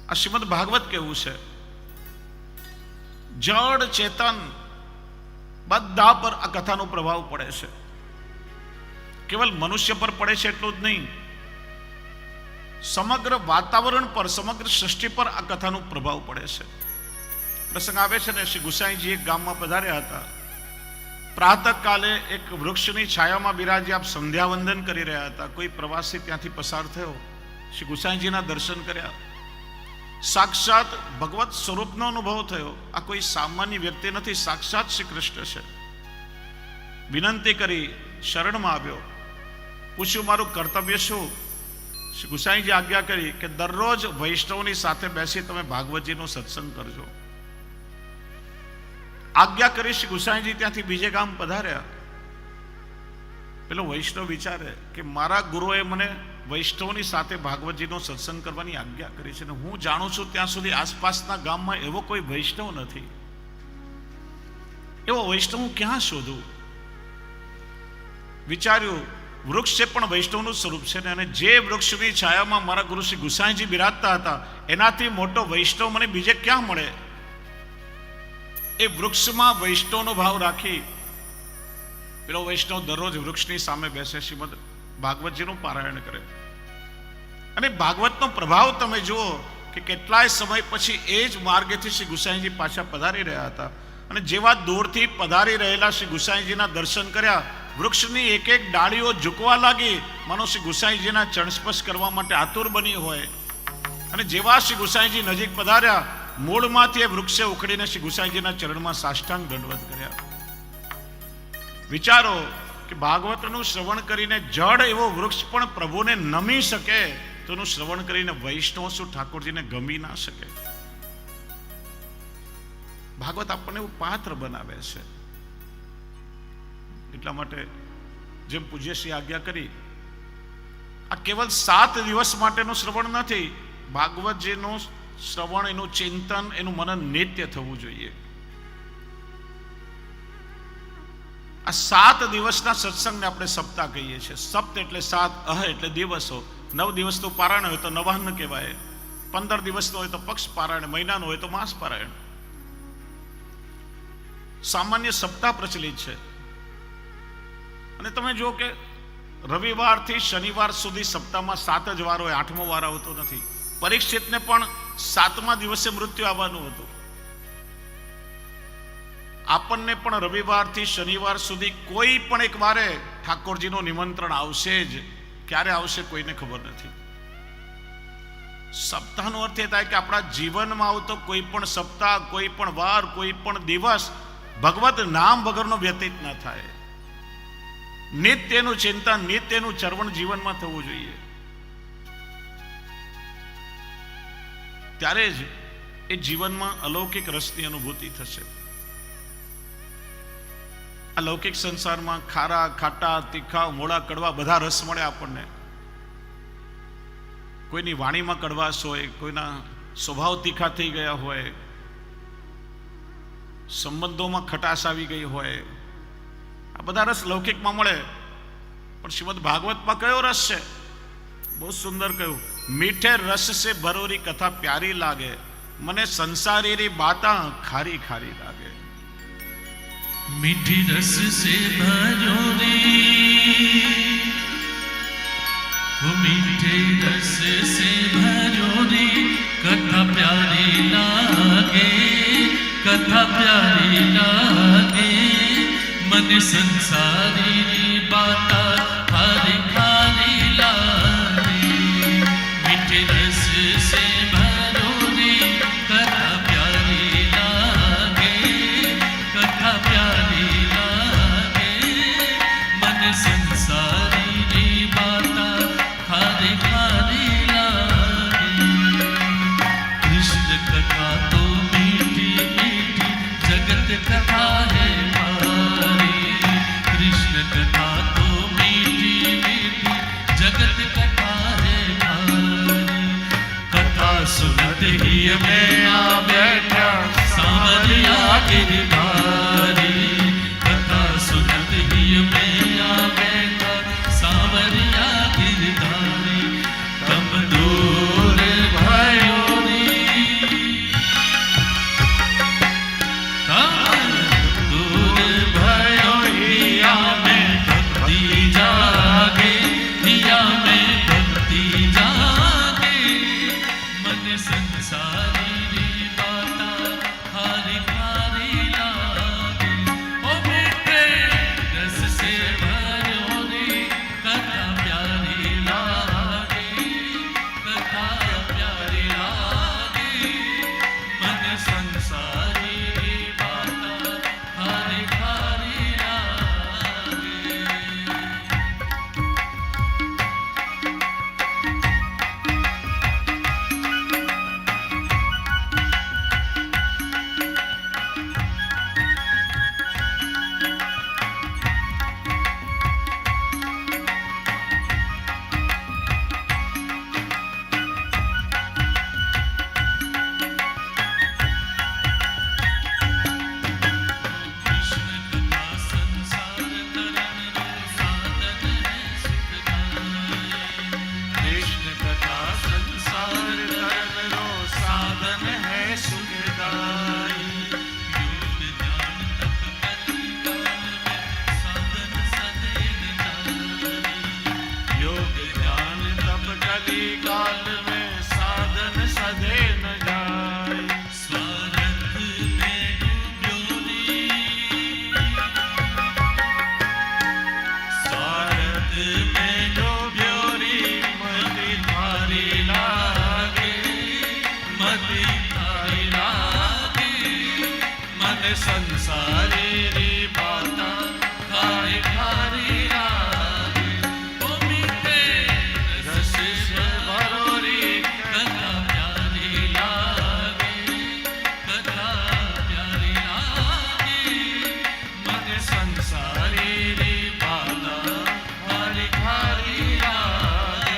આ શ્રીમદ ભાગવત કેવું છે, જડ ચેતન બધા પર આ કથાનો પ્રભાવ પડે છે. કેવલ મનુષ્ય પર પડે છે એટલું જ નહીં, સમગ્ર વાતાવરણ પર, સમગ્ર સૃષ્ટિ પર આ કથાનો પ્રભાવ પડે છે. પ્રસંગ આવે છે ને, શ્રી ગુસાઈજી એક ગામમાં પધાર્યા હતા. પ્રાતઃકાલે એક વૃક્ષની છાયામાં બિરાજી આપ સંધ્યાવંદન કરી રહ્યા હતા. કોઈ પ્રવાસી ત્યાંથી પસાર થયો, શ્રી ગુસાઈજીના દર્શન કર્યા. સાક્ષાત ભગવત સ્વરૂપનો અનુભવ થયો. આ કોઈ સામાન્ય વ્યક્તિ નથી, સાક્ષાત શ્રી કૃષ્ણ છે. વિનંતી કરી, શરણમાં આવ્યો. પૂછ્યું મારું કર્તવ્ય શું? શ્રી ગુસાઈજી આજ્ઞા કરી કે દરરોજ વૈષ્ણવની સાથે બેસી તમે ભાગવતજીનો સત્સંગ કરજો. આજ્ઞા કરી શ્રી ગુસાઈજી ત્યાંથી બીજે ગામ પધાર્યા. પેલો વૈષ્ણવ વિચારે કે મારા ગુરુએ મને વૈષ્ણવની સાથે ભાગવતજીનો સત્સંગ કરવાની આજ્ઞા કરી છે, ને હું જાણું છું ત્યાં સુધી આસપાસના ગામમાં એવો કોઈ વૈષ્ણવ નથી. એવો વૈષ્ણવ હું ક્યાં શોધું? વિચાર્યું, વૃક્ષ છે પણ વૈષ્ણવનું સ્વરૂપ છે ને, અને જે વૃક્ષની છાયામાં મારા ગુરુ શ્રી ગુસાઈજી બિરાજતા હતા એનાથી મોટો વૈષ્ણવ મને બીજે ક્યાં મળે? એ વૃક્ષમાં વૈષ્ણવનો ભાવ રાખી પેલો વૈષ્ણવ દરરોજ વૃક્ષની સામે બેસે, શ્રીમદ ભાગવતજીનું પારાયણ કરે. અને ભાગવતનો પ્રભાવ તમે જુઓ કે કેટલાય સમય પછી એ જ માર્ગેથી શ્રી ગુસાઈજી પાછા પધારી રહ્યા હતા. અને જેવા દૂરથી પધારી રહેલા શ્રી ગુસાઈજીના દર્શન કર્યા, વૃક્ષની એક એક ડાળીઓ ઝૂકવા લાગી, માનો શ્રી ગુસાઈજીના ચરણસ્પર્શ કરવા માટે આતુર બની હોય. અને જેવા શ્રી ગુસાઈજી નજીક પધાર્યા, મૂળમાંથી એ વૃક્ષે ઉખડીને શ્રી ગુસાઈજીના ચરણમાં સાષ્ટાંગ દંડવત કર્યા. વિચારો કે ભાગવતનું શ્રવણ કરીને જડ એવો વૃક્ષ પણ પ્રભુને નમી શકે, તો એનું શ્રવણ કરીને વૈષ્ણવ શું ઠાકોરજીને ગમી ના શકે? ભાગવત આપણને એવું પાત્ર બનાવે છે. એટલા માટે જેમ પૂજ્યશ્રી આજ્ઞા કરી, આ કેવલ 7 દિવસ માટેનું શ્રવણ નથી. ભાગવતજીનું શ્રવણ, એનું ચિંતન, એનું મનન નિત્ય થવું જોઈએ. આ 7 દિવસના સત્સંગને આપણે સપ્તાહ કહીએ છીએ. સપ્ત એટલે 7, અહ એટલે દિવસો. 9 દિવસનું પારાયણ હોય તો નવાહન કહેવાય, 15 દિવસનું હોય તો પક્ષ પારાયણ, મહિનાનું હોય તો માસ પારાયણ. સામાન્ય સપ્તાહ પ્રચલિત છે. અને તમે જુઓ કે રવિવારથી શનિવાર સુધી સપ્તાહમાં 7 જ વાર હોય, 8મો વાર આવતો નથી. પરીક્ષિતને પણ 7મા દિવસે મૃત્યુ આવવાનું હતું. આપણને પણ રવિવારથી શનિવાર સુધી કોઈ પણ એક વારે ઠાકોરજીનું નિમંત્રણ આવશે જ. ક્યારે આવશે કોઈને ખબર નથી. સપ્તાહનો અર્થ એ થાય કે આપણા જીવનમાં આવતો કોઈ પણ સપ્તાહ, કોઈ પણ વાર, કોઈ પણ દિવસ ભગવત નામ વગરનો વ્યતીત ન થાય. નિત્યનું ચિંતન, નિત્યનું ચરવણ જીવનમાં થવું જોઈએ. ત્યારે જ એ જીવનમાં અલૌકિક રસની અનુભૂતિ થશે. અલૌકિક સંસારમાં ખારા, ખાટા, તીખા, મોળા, કડવા બધા રસ મળે આપણને. કોઈની વાણીમાં કડવાશ હોય, કોઈના સ્વભાવ તીખા થઈ ગયા હોય, સંબંધોમાં ખટાશ આવી ગઈ હોય, આ બધા રસ લૌકિકમાં મળે. પણ શ્રીમદ ભાગવતમાં કયો રસ છે? બહુ સુંદર કહ્યું, મીઠે રસ સે ભરોરી કથા પ્યારી લાગે, મને સંસારી બાતા ખારી ખારી લાગે. मीठी रस से भरोरी, वो मीठे रस से भरोरी कथा प्यारी लागे, कथा प्यारी लागे, मन संसारी बाता खारी खारी लागे. मीठे रस से भरोरी कथा प्यारी लागे, कथा प्यारी लागे, मन संसारी बाता खारी खारी लागे. कृष्ण कथा तो मीठी मीठी जगत कथा है भारी, कृष्ण कथा तो मीठी मीठी जगत कथा है भारी. कथा सुनत ही मैं आ बैठा सांवरिया गिरधारी, कथा सुनत ही मैं आ बैठा सांवरिया गिरधारी. तम दूर भयो री સંસારી રી બાતા હારી હારી લાગે ઓ મીઠે રસ સે ભર્યો રી કથા પ્યારી લાગે કથા પ્યારી લાગે મને સંસારી રી બાતા હારી હારી લાગે કૃષ્ણ કથા સંસાર તરણનો સાધન હે સુખદાયી યોગ જ્ઞાન તપ કલી કાલ મેં સાધન સદે ન જાઈ યોગ જ્ઞાન તપ કલી કાલ મેં સાધન સદે ન જાઈ સ્વાર્થ में डूब्यो रे स्वार्थ में डूब्यो रे मति थारी लागे मति थारी लागे मन संसारी री बाता खारी खारी लागे ओ मीठे रस से भरो रे कथा प्यारी लागे कथा प्यारी लागे मन संसारी री बाता खारी खारी लागे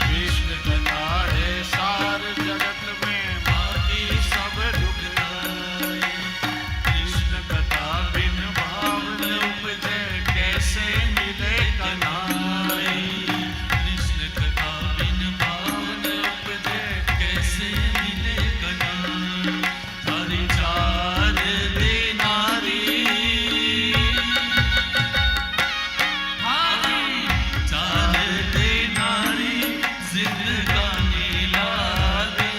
कृष्ण कथा है सार जगत में बाकी सब दुखदाई कृष्ण कथा बिन भाव न उपजे कैसे मिले कन्हाई कृष्ण कथा बिन भाव न उपजे कैसे मिले कन्हाई हरि चार दिनारी चार दिनारी जिंदगानी लागे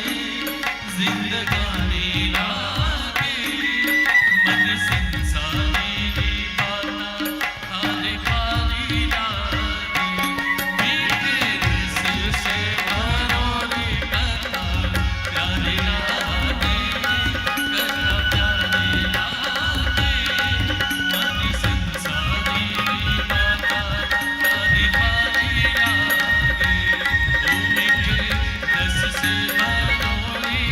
जिंदगानी लागे मन संसारी री बाता खारी खारी लागे मीठे रस से भरो रे कथा प्यारी लागे कथा प्यारी लागे मन संसारी री बाता खारी खारी लागे ओ मीठे रस से भरो रे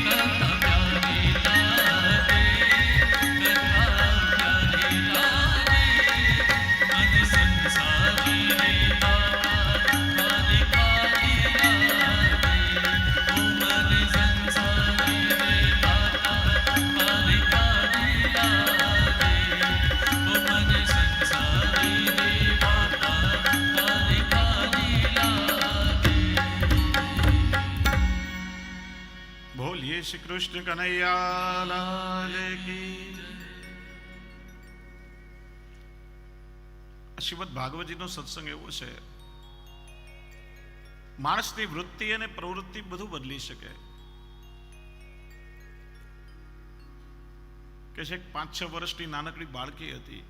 कथा प्यारी लागे कथा प्यारी लागे मन संसारी रे बाबा खारी खारी लागे ओ मन संसारी रे बाबा खारी खारी लागे ओ मन संसारी रे बाबा खारी खारी लागे બોલીએ શ્રી કૃષ્ણ કનૈયા લાલ કી જય. શ્રીમદ ભાગવતજીનો સત્સંગ એવો છે, માણસની વૃત્તિ અને પ્રવૃત્તિ બધું બદલી શકે. કે છે 5-6 વર્ષની નાનકડી બાળકી હતી.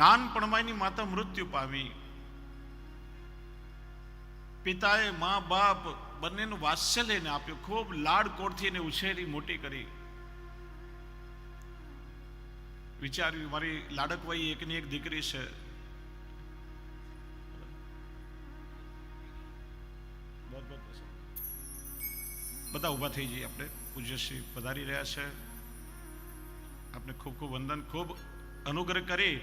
નાનપણમાં એની માતા મૃત્યુ પામી. પિતાએ મા બાપ બંનેનું વાત્સલ્ય એને આપ્યું, ખૂબ લાડકોડથી એને ઉછેરી મોટી કરી. વિચાર્યું મારી લાડકવાઈ એકની એક દીકરી છે, બધા ઊભા થઈ જઈએ. આપણે પૂજ્યશ્રી પધારી રહ્યા છે. આપને ખૂબ ખૂબ વંદન, ખૂબ અનુગ્રહ કરી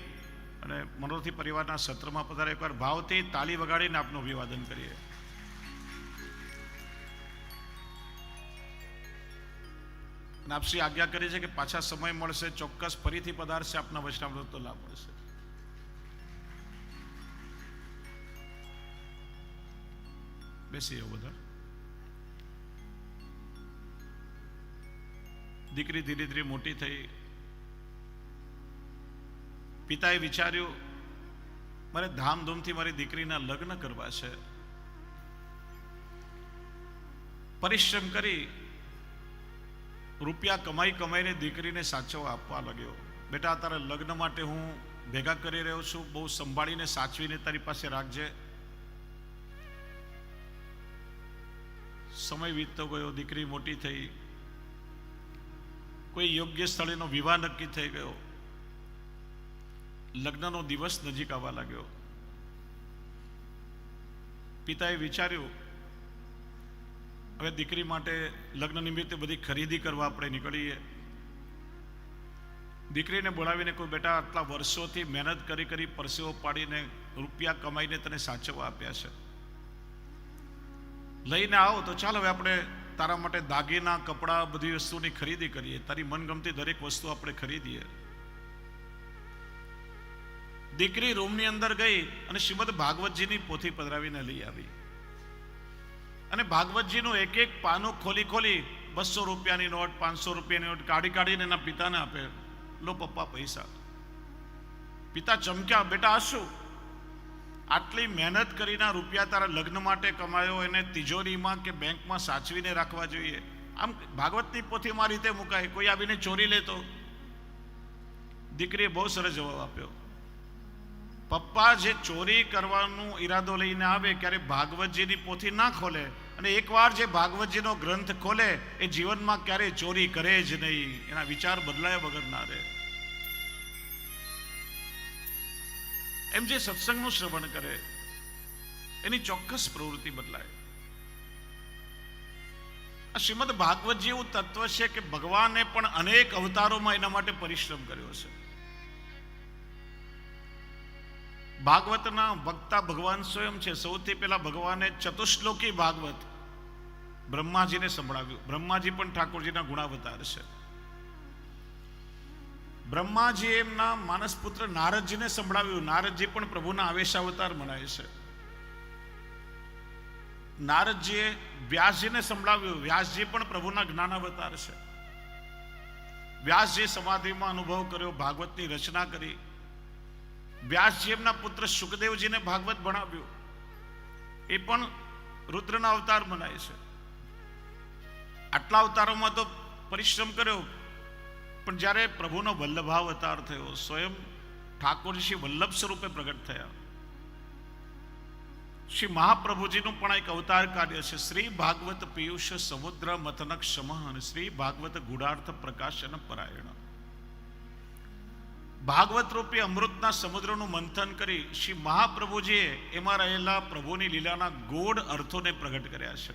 અને મનોરથી પરિવારના સત્રમાં પધારે. એકવાર ભાવથી તાળી વગાડીને આપનું અભિવાદન કરીએ. અને આપશ્રી આજ્ઞા કરી છે કે પાછા સમય મળશે ચોક્કસ ફરીથી પધારશે, આપના વૈષ્ણવનો લાભ મળશે. બેસી જાઓ બધા. દીકરી ધીરે ધીરે મોટી થઈ. પિતાએ વિચાર્યું મારે ધામધૂમથી મારી દીકરીના લગ્ન કરવા છે. પરિશ્રમ કરી રૂપિયા કમાઈ કમાઈને દીકરીને સાચવવા આપવા લાગ્યો. બેટા તારા લગ્ન માટે હું ભેગા કરી રહ્યો છું, બહુ સંભાળીને સાચવીને તારી પાસે રાખજે. સમય વીતતો ગયો, દીકરી મોટી થઈ, કોઈ યોગ્ય સ્થળેનો વિવાહ નક્કી થઈ ગયો. લગ્નનો દિવસ નજીક આવવા લાગ્યો. પિતાએ વિચાર્યું હવે દીકરી માટે લગ્ન નિમિત્તે બધી ખરીદી કરવા આપણે નીકળીએ. દીકરીને બોલાવીને કોઈ બેટા આટલા વર્ષોથી મહેનત કરી કરી પરસેવો પાડીને રૂપિયા કમાઈને તને સાચવવા આપ્યા છે, લઈને આવો તો ચાલ હવે આપણે તારા માટે દાગીના, કપડા, બધી વસ્તુની ખરીદી કરીએ. તારી મનગમતી દરેક વસ્તુ આપણે ખરીદીએ. દીકરી રૂમની અંદર ગઈ અને શ્રીમદ ભાગવતજીની પોથી પધરાવીને લઈ આવી. અને ભાગવતજીનું એક એક પાનું ખોલી ખોલી 200 રૂપિયાની નોટ, 500 રૂપિયાની નોટ કાઢી કાઢીને એના પિતાને આપે. લો પપ્પા પૈસા. પિતા ચમક્યા, બેટા આ શું? આટલી મહેનત કરીને રૂપિયા તારા લગ્ન માટે કમાયો, એને તિજોરીમાં કે બેંકમાં સાચવીને રાખવા જોઈએ. આમ ભાગવતની પોથીમાં રીતે મુકાય, કોઈ આવીને ચોરી લેતો? દીકરીએ બહુ સરસ જવાબ આપ્યો. પપ્પા જે ચોરી કરવાનો ઈરાદો લઈને આવે ત્યારે ભાગવતજીની પોથી ના ખોલે, અને એકવાર જે ભાગવતજીનો ગ્રંથ ખોલે એ જીવનમાં ક્યારેય ચોરી કરે જ નહીં. એના વિચાર બદલાયા વગર ના રહે. એમ જે સત્સંગનું શ્રવણ કરે એની ચોક્કસ પ્રવૃત્તિ બદલાય. આ શ્રીમદ ભાગવતજી એવું તત્વ છે કે ભગવાને પણ અનેક અવતારોમાં એના માટે પરિશ્રમ કર્યો છે. ભાગવતના વક્તા ભગવાન સ્વયં છે. સૌથી પહેલા ભગવાને ચતુશ્લોકી ભાગવત બ્રહ્માજીને સંભળાવ્યું. બ્રહ્માજી પણ ઠાકોરજીના ગુણાવતાર છે. બ્રહ્માજી એમના માનસ પુત્ર નારદજીને સંભળાવ્યું. નારદજી પણ પ્રભુના આવેશાવતાર મનાય છે. નારદજીએ વ્યાસજીને સંભળાવ્યું. વ્યાસજી પણ પ્રભુના જ્ઞાનાવતાર છે. વ્યાસજી સમાધિમાં અનુભવ કર્યો, ભાગવતની રચના કરી. વ્યાસજી એમના પુત્ર સુખદેવજીને ભાગવત ભણાવ્યું. એ પણ રુદ્રના અવતાર મનાય છે. આટલા અવતારોમાં તો પરિશ્રમ કર્યો, પણ જ્યારે પ્રભુનો વલ્લભાવતાર થયો, સ્વયં ઠાકોરજી શ્રી વલ્લભ સ્વરૂપે પ્રગટ થયા. શ્રી મહાપ્રભુજીનું પણ એક અવતાર કાર્ય છે. શ્રી ભાગવત પિયુષ સમુદ્ર મથનક શમ અને શ્રી ભાગવત ગુડાર્થ પ્રકાશન પરાયણ. ભાગવત રૂપી અમૃતના સમુદ્રનું મંથન કરી શ્રી મહાપ્રભુજીએ એમાં રહેલા પ્રભુની લીલાના ગોળ અર્થોને પ્રગટ કર્યા છે.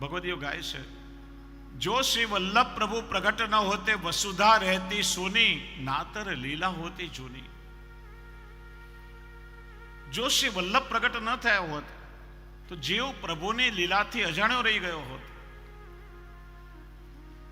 ભગવદીઓ ગાય છે, જો શ્રી વલ્લભ પ્રભુ પ્રગટ ન હોતે વસુધા રહેતી સોની, નાતર લીલા હોતી જૂની. જો શ્રી વલ્લભ પ્રગટ ન થયા હોત તો જીવ પ્રભુની લીલાથી અજાણ્યો રહી ગયો હોત.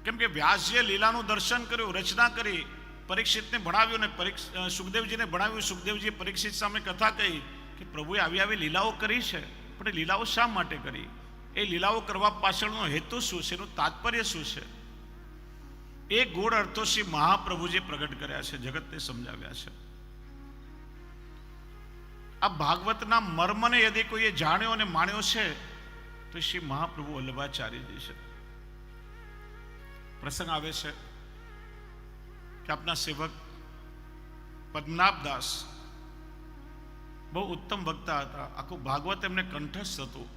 કેમ કે વ્યાસજીએ લીલાનું દર્શન કર્યું, રચના કરી, પરીક્ષિતને ભણાવ્યું ને સુખદેવજીને ભણાવ્યું. સુખદેવજીએ પરીક્ષિત સામે કથા કહી કે પ્રભુએ આવી આવી લીલાઓ કરી છે, પણ એ લીલાઓ શા માટે કરી? એ લીલાઓ કરવા પાછળનો હેતુ શું છે? એનું તાત્પર્ય શું છે? એ ગૂઢ અર્થો શ્રી મહાપ્રભુજી પ્રગટ કર્યા છે, જગતને સમજાવ્યા છે. આ ભાગવતના મર્મને યદિ કોઈએ જાણ્યો અને માણ્યો છે તો શ્રી મહાપ્રભુ વલ્લભાચાર્યજી છે. પ્રસંગ આવે છે કે આપના સેવક પદ્મનાભદાસ બહુ ઉત્તમ વક્તા હતા. આખું ભાગવત એમને કંઠસ્થ હતું.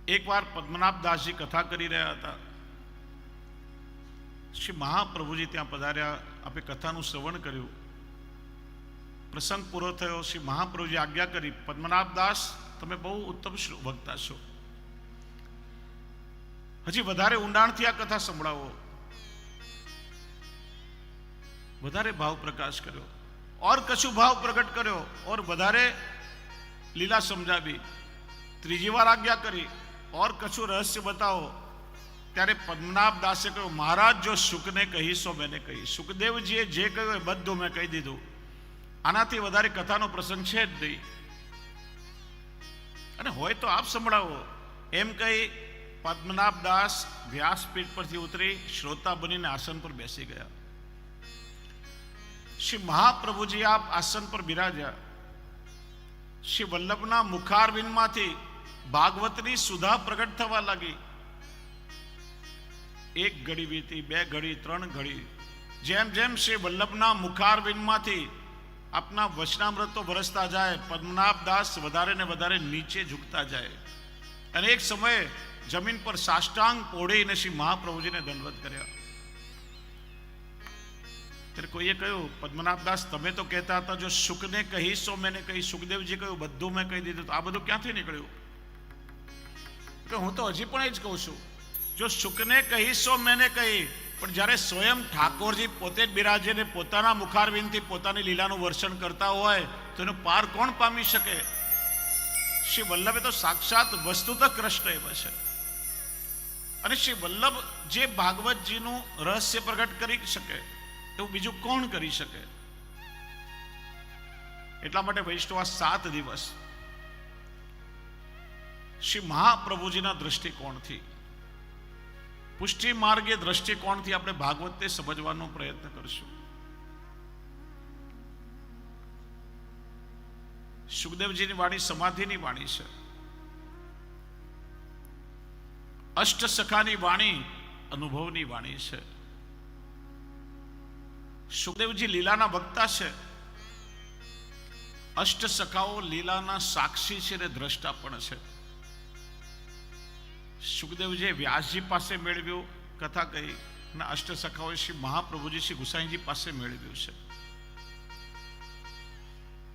એકવાર પદ્મનાભદાસજી કથા કરી રહ્યા હતા. શ્રી મહાપ્રભુજી ત્યાં પધાર્યા. આપે કથાનું શ્રવણ કર્યું. પ્રસંગ પૂરો થયો. શ્રી મહાપ્રભુજી આજ્ઞા કરી, પદ્મનાભદાસ તમે બહુ ઉત્તમ વક્તા છો, હજી વધારે ઊંડાણથી આ કથા સંભળાવો, વધારે ભાવ પ્રકાશ કર્યો, ઓર કશું ભાવ પ્રગટ કર્યો, ઓર વધારે લીલા સમજાવી, ત્રીજી વાર આજ્ઞા કરી, ઓર કશું રહસ્ય બતાવો. ત્યારે પદ્મનાભ દાસે કહ્યું, મહારાજ જો શુકને કહીશો મેને કહી. સુખદેવજીએ જે કહ્યું એ બધું મેં કહી દીધું, આનાથી વધારે કથાનો પ્રસંગ છે જ નહીં, અને હોય તો આપ સંભળાવો. એમ કહી પદ્મનાભ દાસ વ્યાસપીઠ પરથી ઉતરી શ્રોતા બનીને આસન પર બેસી ગયા. શ્રી મહાપ્રભુજી આપ આસન પર બિરાજ્યા. શ્રી વલ્લભના મુખારવિંદમાંથી ભાગવતની સુધા પ્રગટ થવા લાગી. એક ઘડી વીતી, બે ઘડી, ત્રણ ઘડી. જેમ જેમ શ્રી વલ્લભના મુખારવિંદમાંથી આપના વચનામૃતો વરસતા જાય, પદ્મનાભ દાસ વધારે ને વધારે નીચે ઝૂકતા જાય, અને એક સમયે જમીન પર સાષ્ટાંગ પોઢીને શ્રી મહાપ્રભુજીને દંડવત કર્યા. ત્યારે કોઈએ કહ્યું, પદ્મનાભ દાસ તમે તો કહેતા હતા જો શુકને કહીશો મેને કહી. સુખદેવજી કહ્યું બધું મેં કહી દીધું. આ બધું ક્યાંથી નીકળ્યું? કે હું તો હજી પણ એ જ કહું છું, જો શુકને કહીશો મેને કહી. પણ જ્યારે સ્વયં ઠાકોરજી પોતે જ બિરાજે પોતાના મુખારવિંદથી પોતાની લીલાનું વર્ષણ કરતા હોય તો એનો પાર કોણ પામી શકે? શ્રી વલ્લભે તો સાક્ષાત વસ્તુતઃ કૃષ્ણ એવા છે, અને શ્રી વલ્લભ જે ભાગવતજીનું રહસ્ય પ્રગટ કરી શકે એવું બીજું કોણ કરી શકે? એટલા માટે વૈષ્ણવ 7 દિવસ શ્રી મહાપ્રભુજીના દ્રષ્ટિકોણથી, પુષ્ટિ માર્ગીય દ્રષ્ટિકોણથી આપણે ભાગવતને સમજવાનો પ્રયત્ન કરશું. સુખદેવજીની વાણી સમાધિની વાણી છે, અષ્ટ સખાની વાણી અનુભવની વાણી છે. સુખદેવજી લીલાના વક્તા છે, અષ્ટ સખાઓ લીલાના સાક્ષી છે અને દ્રષ્ટા પણ છે. સુખદેવજીએ વ્યાસજી પાસે મેળવ્યું કથા કહી, અને અષ્ટ સખાઓ શ્રી મહાપ્રભુજી શ્રી ગુસાઈજી પાસે મેળવ્યું છે.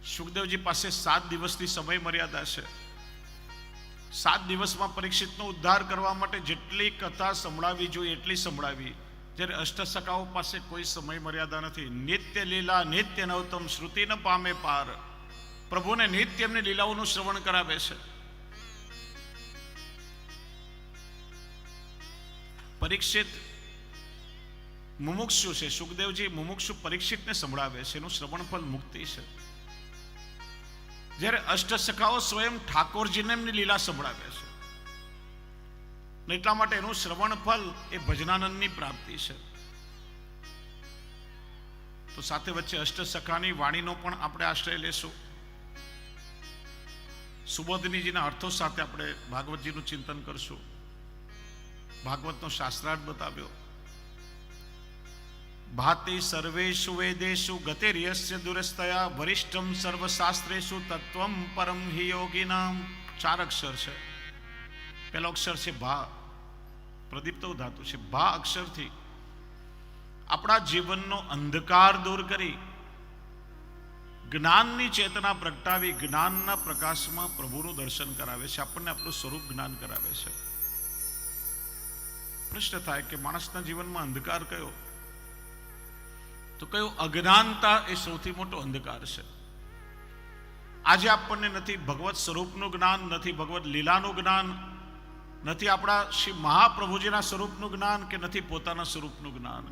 સુખદેવજી પાસે 7 દિવસની સમય મર્યાદા છે. 7 દિવસમાં પરીક્ષિતનો ઉદ્ધાર કરવા માટે જેટલી કથા સંભળાવી જોઈએ એટલી સંભળાવી. જ્યારે અષ્ટ સખાઓ પાસે કોઈ સમય મર્યાદા નથી. નિત્ય લીલા નિત્ય નવતમ શ્રુતિ ન પામે પાર. પ્રભુને નિત્ય એમની લીલાઓનું શ્રવણ કરાવે છે. પરીક્ષિત મુમુક્ષુ છે, સુખદેવજી મુમુક્ષુ પરીક્ષિતને સંભળાવે છે, એનું શ્રવણ ફલ મુક્તિ છે. જ્યારે અષ્ટ સખાઓ સ્વયં ઠાકોરજીને એમની લીલા સંભળાવે છે, એટલા માટે એનું શ્રવણ ફલ એ ભજનાનંદની પ્રાપ્તિ છે. તો સાથે વચ્ચે અષ્ટ સખાની વાણીનો પણ આપણે આશ્રય લેશું. સુબોધનીજીના અર્થો સાથે આપણે ભાગવતજીનું ચિંતન કરશું. ભાગવતનો શાસ્ત્રાર્થ બતાવ્યો. ભાતિ સર્વેષુ વેદેષુ ગતિર્યસ્ય દુરસ્તયા વરિષ્ઠમ સર્વશાસ્ત્રેષુ તત્વમ પરમ હિ યોગિનામ. 4 અક્ષર છે. પહેલો અક્ષર છે ભા, પ્રદીપ્ત ધાતુ છે. ભા અક્ષરથી આપણા જીવનનો અંધકાર દૂર કરી જ્ઞાનની ચેતના પ્રગટાવી જ્ઞાનના પ્રકાશમાં પ્રભુનું દર્શન કરાવે છે, આપણને આપણું સ્વરૂપ જ્ઞાન કરાવે છે. પ્રશ્ન થાય કે માણસના જીવનમાં અંધકાર કયો? તો કયો? અજ્ઞાનતા એ સૌથી મોટો અંધકાર છે. આજે આપણને નથી ભગવત સ્વરૂપનું જ્ઞાન, નથી ભગવત લીલાનું જ્ઞાન, નથી આપણા શ્રી મહાપ્રભુજીના સ્વરૂપનું જ્ઞાન, કે નથી પોતાના સ્વરૂપનું જ્ઞાન.